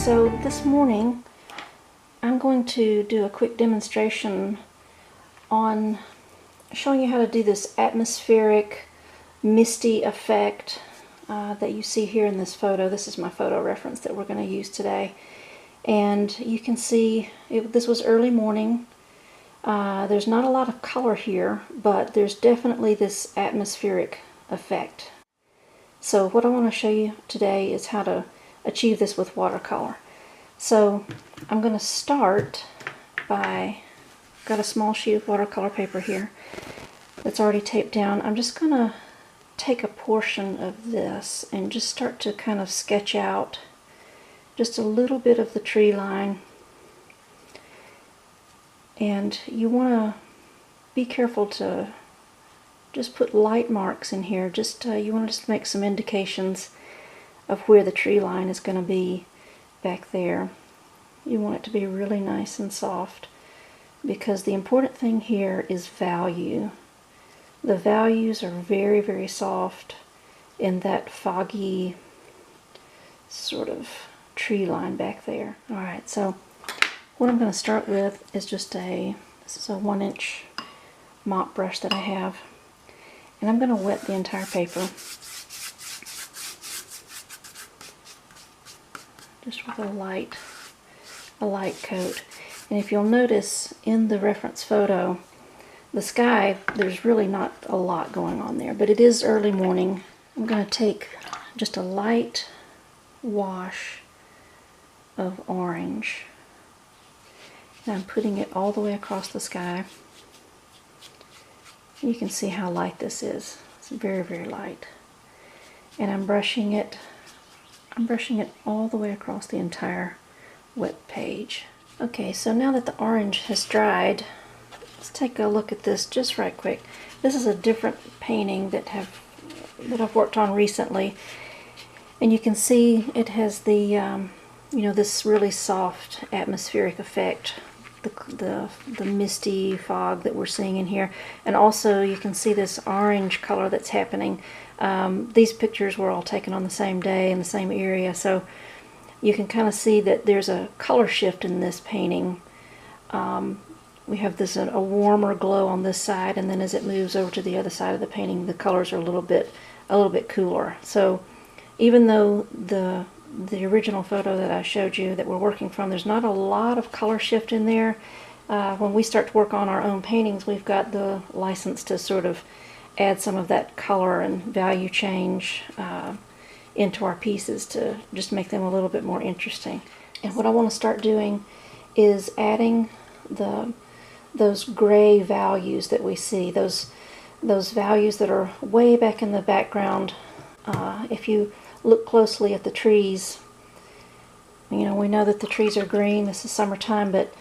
So this morning I'm going to do a quick demonstration on showing you how to do this atmospheric misty effect that you see here in this photo. This is my photo reference that we're going to use today, and you can see this was early morning. There's not a lot of color here, but there's definitely this atmospheric effect. So what I want to show you today is how to achieve this with watercolor. So I'm going to start by, got a small sheet of watercolor paper here that's already taped down. I'm just going to take a portion of this and just start to kind of sketch out just a little bit of the tree line. And you want to be careful to just put light marks in here. Just you want to just make some indications of where the tree line is going to be back there. You want it to be really nice and soft, because the important thing here is value. The values are very, very soft in that foggy sort of tree line back there. Alright, so what I'm going to start with is just this is a 1-inch mop brush that I have, and I'm going to wet the entire paper just with a light coat. And if you'll notice in the reference photo, the sky, there's really not a lot going on there, but it is early morning. I'm going to take just a light wash of orange, and I'm putting it all the way across the sky. You can see how light this is. It's very, very light. And I'm brushing it all the way across the entire wet page. Okay, so now that the orange has dried, let's take a look at this just right quick. This is a different painting that I've worked on recently, and you can see it has the you know, this really soft atmospheric effect, the misty fog that we're seeing in here, and also you can see this orange color that's happening. These pictures were all taken on the same day in the same area, so you can kind of see that there's a color shift in this painting. We have a warmer glow on this side, and then as it moves over to the other side of the painting, the colors are a little bit cooler. So even though the original photo that I showed you that we're working from, there's not a lot of color shift in there. When we start to work on our own paintings, we've got the license to sort of add some of that color and value change into our pieces to just make them a little bit more interesting. And what I want to start doing is adding those gray values that we see, those values that are way back in the background. If you look closely at the trees, you know, we know that the trees are green. This is summertime, but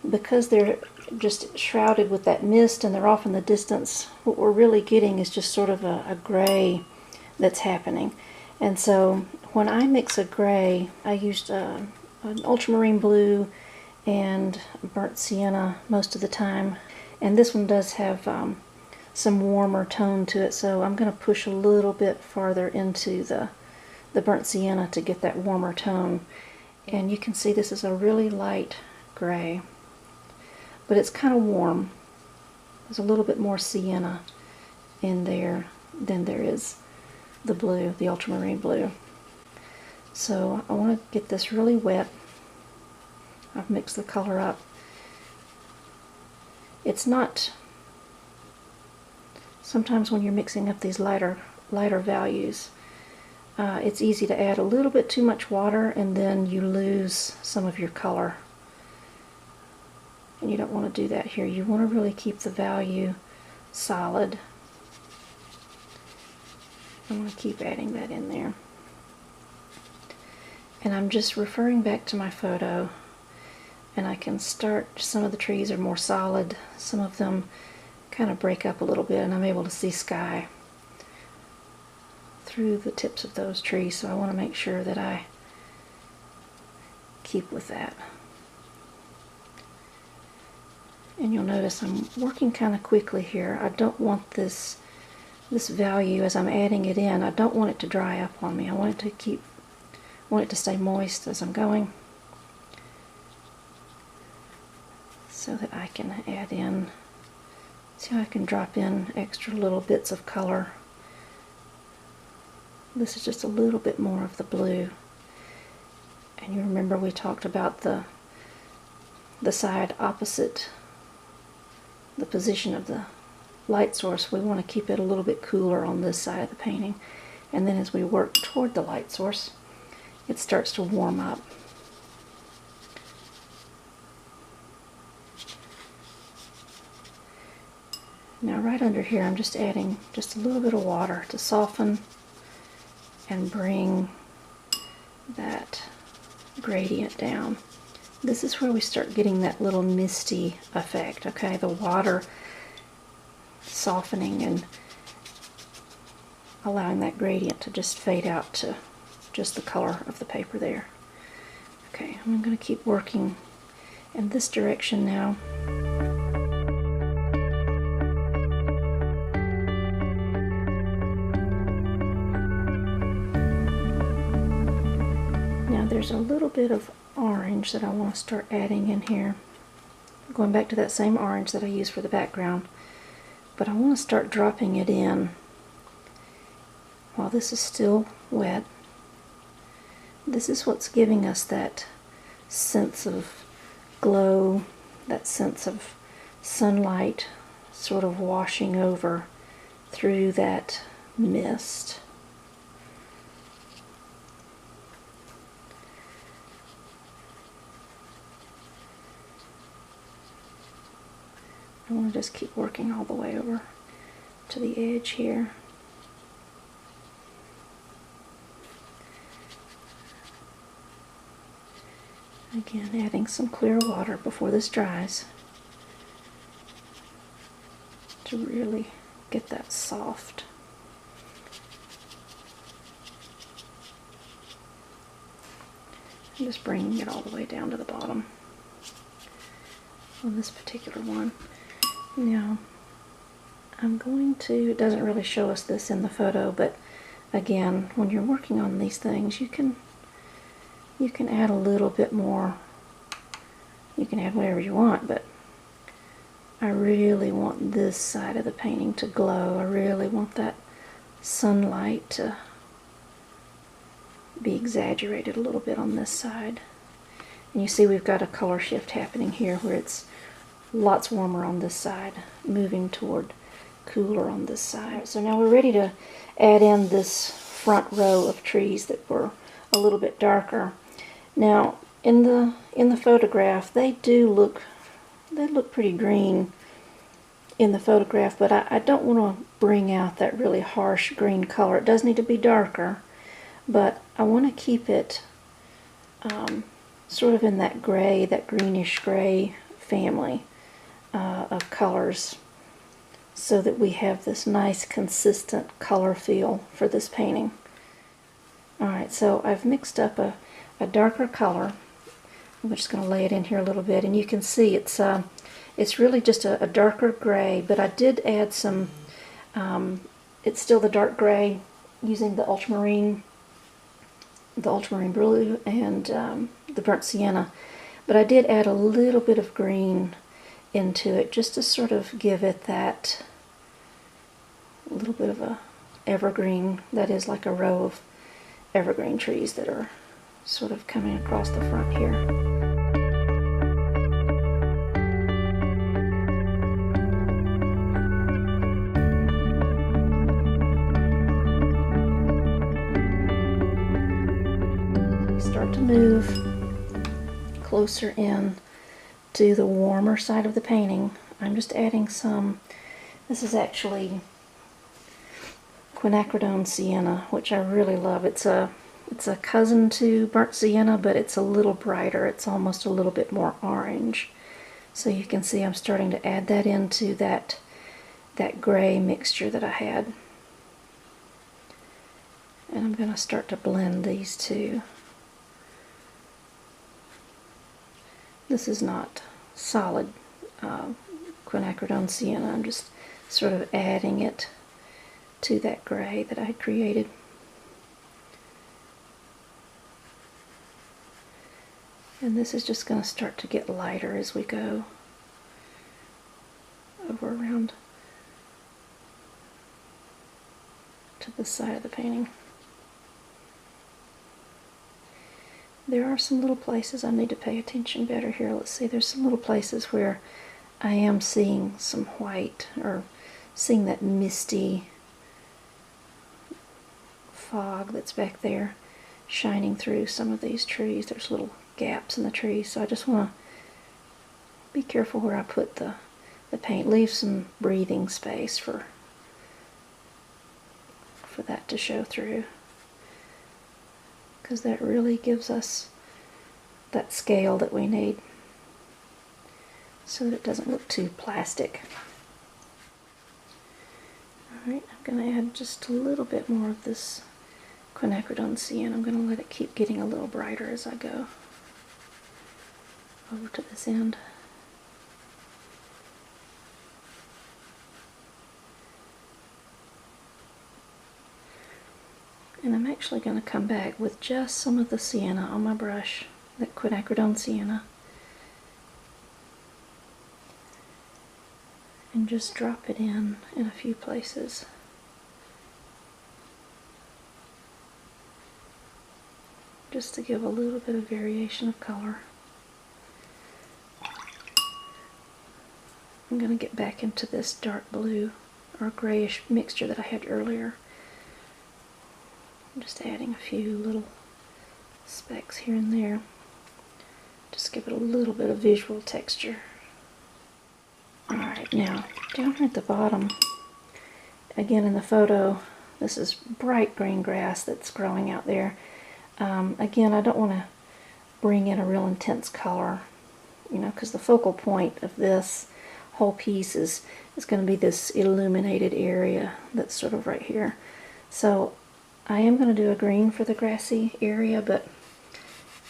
because they're just shrouded with that mist and they're off in the distance, what we're really getting is just sort of a gray that's happening. And so when I mix a gray, I used an ultramarine blue and burnt sienna most of the time, and this one does have some warmer tone to it, so I'm going to push a little bit farther into the burnt sienna to get that warmer tone. And you can see this is a really light gray, but it's kind of warm. There's a little bit more sienna in there than there is the blue, the ultramarine blue. So I want to get this really wet. I've mixed the color up. It's not, sometimes when you're mixing up these lighter values, it's easy to add a little bit too much water and then you lose some of your color. And you don't want to do that here. You want to really keep the value solid. I'm going to keep adding that in there. And I'm just referring back to my photo, and I can start, some of the trees are more solid, some of them kind of break up a little bit, and I'm able to see sky through the tips of those trees, so I want to make sure that I keep with that. And you'll notice I'm working kind of quickly here. I don't want this value, as I'm adding it in, I don't want it to dry up on me. I want it to keep want it to stay moist as I'm going, so that I can add in, see how I can drop in extra little bits of color. This is just a little bit more of the blue. And you remember we talked about the side opposite the position of the light source. We want to keep it a little bit cooler on this side of the painting. And then as we work toward the light source, it starts to warm up. Now right under here, I'm just adding just a little bit of water to soften and bring that gradient down. This is where we start getting that little misty effect, okay? The water softening and allowing that gradient to just fade out to just the color of the paper there. Okay, I'm going to keep working in this direction now. Now there's a little bit of orange that I want to start adding in here. Going back to that same orange that I used for the background, but I want to start dropping it in while this is still wet. This is what's giving us that sense of glow, that sense of sunlight sort of washing over through that mist. I want to just keep working all the way over to the edge here. Again, adding some clear water before this dries to really get that soft. I'm just bringing it all the way down to the bottom on this particular one. Now, I'm going to, it doesn't really show us this in the photo, but again, when you're working on these things, you can add a little bit more. You can add whatever you want, but I really want this side of the painting to glow. I really want that sunlight to be exaggerated a little bit on this side. And you see we've got a color shift happening here where it's lots warmer on this side, moving toward cooler on this side. So now we're ready to add in this front row of trees that were a little bit darker. Now in the photograph they look pretty green in the photograph, but I don't want to bring out that really harsh green color. It does need to be darker, but I want to keep it sort of in that gray, that greenish gray family of colors, so that we have this nice consistent color feel for this painting. Alright, so I've mixed up a darker color. I'm just going to lay it in here a little bit, and you can see it's really just a darker gray, but I did add some, it's still the dark gray using the ultramarine blue and the burnt sienna, but I did add a little bit of green into it just to sort of give it that little bit of a evergreen, that is like a row of evergreen trees that are sort of coming across the front here. Start to move closer in to the warmer side of the painting. I'm just adding some, this is actually quinacridone sienna, which I really love. It's a cousin to burnt sienna, but it's a little brighter. It's almost a little bit more orange. So you can see I'm starting to add that into that gray mixture that I had. And I'm going to start to blend these two. This is not solid quinacridone sienna. I'm just sort of adding it to that gray that I had created. And this is just going to start to get lighter as we go over around to the side of the painting. There are some little places I need to pay attention better here. Let's see, there's some little places where I am seeing some white, or seeing that misty fog that's back there shining through some of these trees. There's little gaps in the trees, so I just want to be careful where I put the paint. Leave some breathing space for that to show through, because that really gives us that scale that we need so that it doesn't look too plastic. Alright, I'm going to add just a little bit more of this quinacridone cyan. I'm going to let it keep getting a little brighter as I go over to this end. And I'm actually going to come back with just some of the sienna on my brush, that quinacridone sienna, and just drop it in a few places. Just to give a little bit of variation of color. I'm going to get back into this dark blue or grayish mixture that I had earlier. I'm just adding a few little specks here and there. Just give it a little bit of visual texture. Alright, now down here at the bottom, again in the photo, this is bright green grass that's growing out there. Again, I don't want to bring in a real intense color, you know, because the focal point of this whole piece is going to be this illuminated area that's sort of right here. So I am going to do a green for the grassy area, but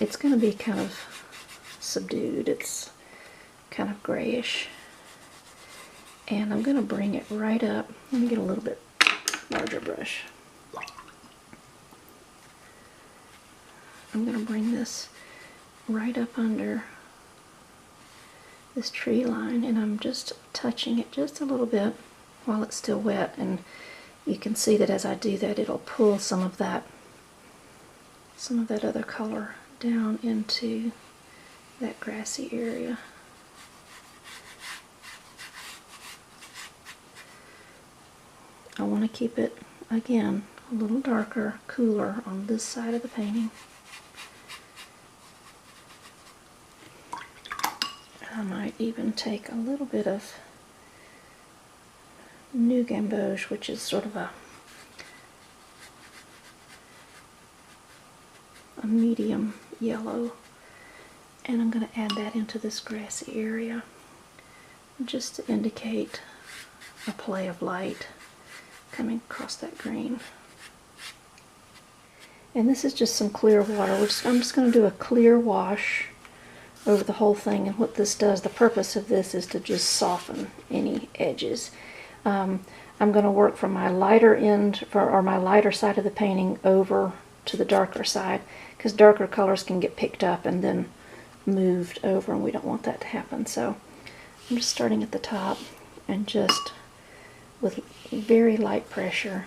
it's going to be kind of subdued. It's kind of grayish. And I'm going to bring it right up. Let me get a little bit larger brush. I'm going to bring this right up under this tree line, and I'm just touching it just a little bit while it's still wet, and you can see that as I do that, it'll pull some of that other color down into that grassy area. I want to keep it, again, a little darker, cooler on this side of the painting. I might even take a little bit of New Gamboge, which is sort of a medium yellow, and I'm going to add that into this grassy area just to indicate a play of light coming across that green. And this is just some clear water. I'm just going to do a clear wash over the whole thing, and what this does, the purpose of this is to just soften any edges. I'm going to work from my lighter end, or my lighter side of the painting, over to the darker side, because darker colors can get picked up and then moved over, and we don't want that to happen. So I'm just starting at the top, and just with very light pressure,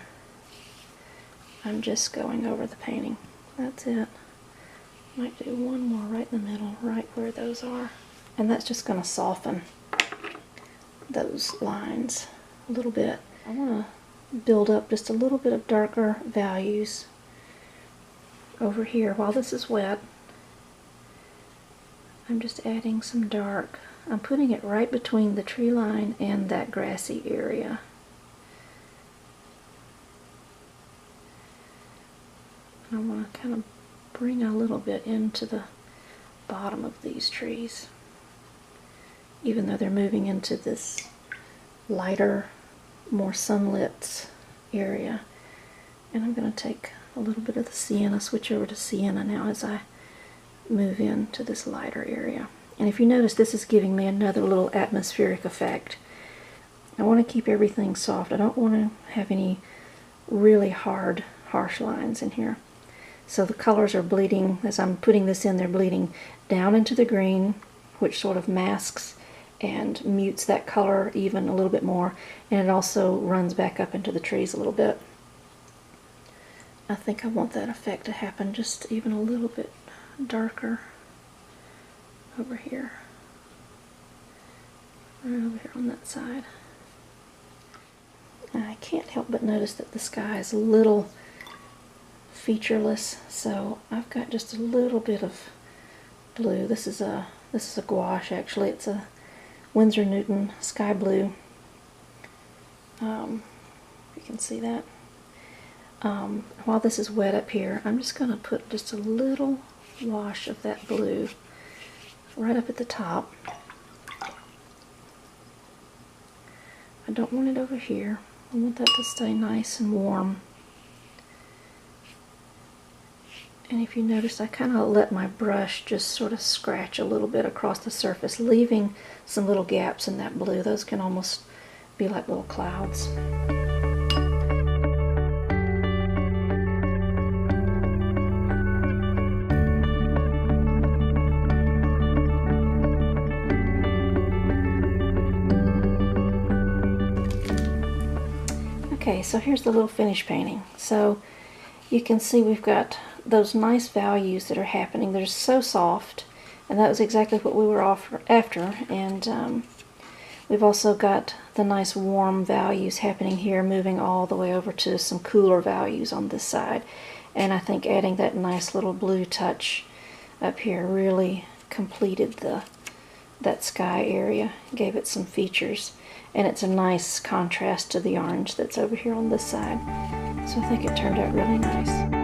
I'm just going over the painting. That's it. Might do one more right in the middle, right where those are. And that's just going to soften those lines a little bit. I want to build up just a little bit of darker values over here. While this is wet, I'm just adding some dark. I'm putting it right between the tree line and that grassy area. I want to kind of bring a little bit into the bottom of these trees, even though they're moving into this lighter, more sunlit area. And I'm going to take a little bit of the sienna, switch over to sienna now as I move into this lighter area. And if you notice, this is giving me another little atmospheric effect. I want to keep everything soft. I don't want to have any really hard, harsh lines in here. So the colors are bleeding, as I'm putting this in, they're bleeding down into the green, which sort of masks and mutes that color even a little bit more, and it also runs back up into the trees a little bit. I think I want that effect to happen just even a little bit darker over here. Right over here on that side. I can't help but notice that the sky is a little featureless, so I've got just a little bit of blue. This is a gouache actually. It's a Winsor Newton sky blue. You can see that. While this is wet up here, I'm just going to put just a little wash of that blue right up at the top. I don't want it over here. I want that to stay nice and warm. And if you notice, I kind of let my brush just sort of scratch a little bit across the surface, leaving some little gaps in that blue. Those can almost be like little clouds. Okay, so here's the little finished painting. So you can see we've got those nice values that are happening. They're so soft, and that was exactly what we were after. And we've also got the nice warm values happening here, moving all the way over to some cooler values on this side. And I think adding that nice little blue touch up here really completed that sky area, gave it some features. And it's a nice contrast to the orange that's over here on this side. So I think it turned out really nice.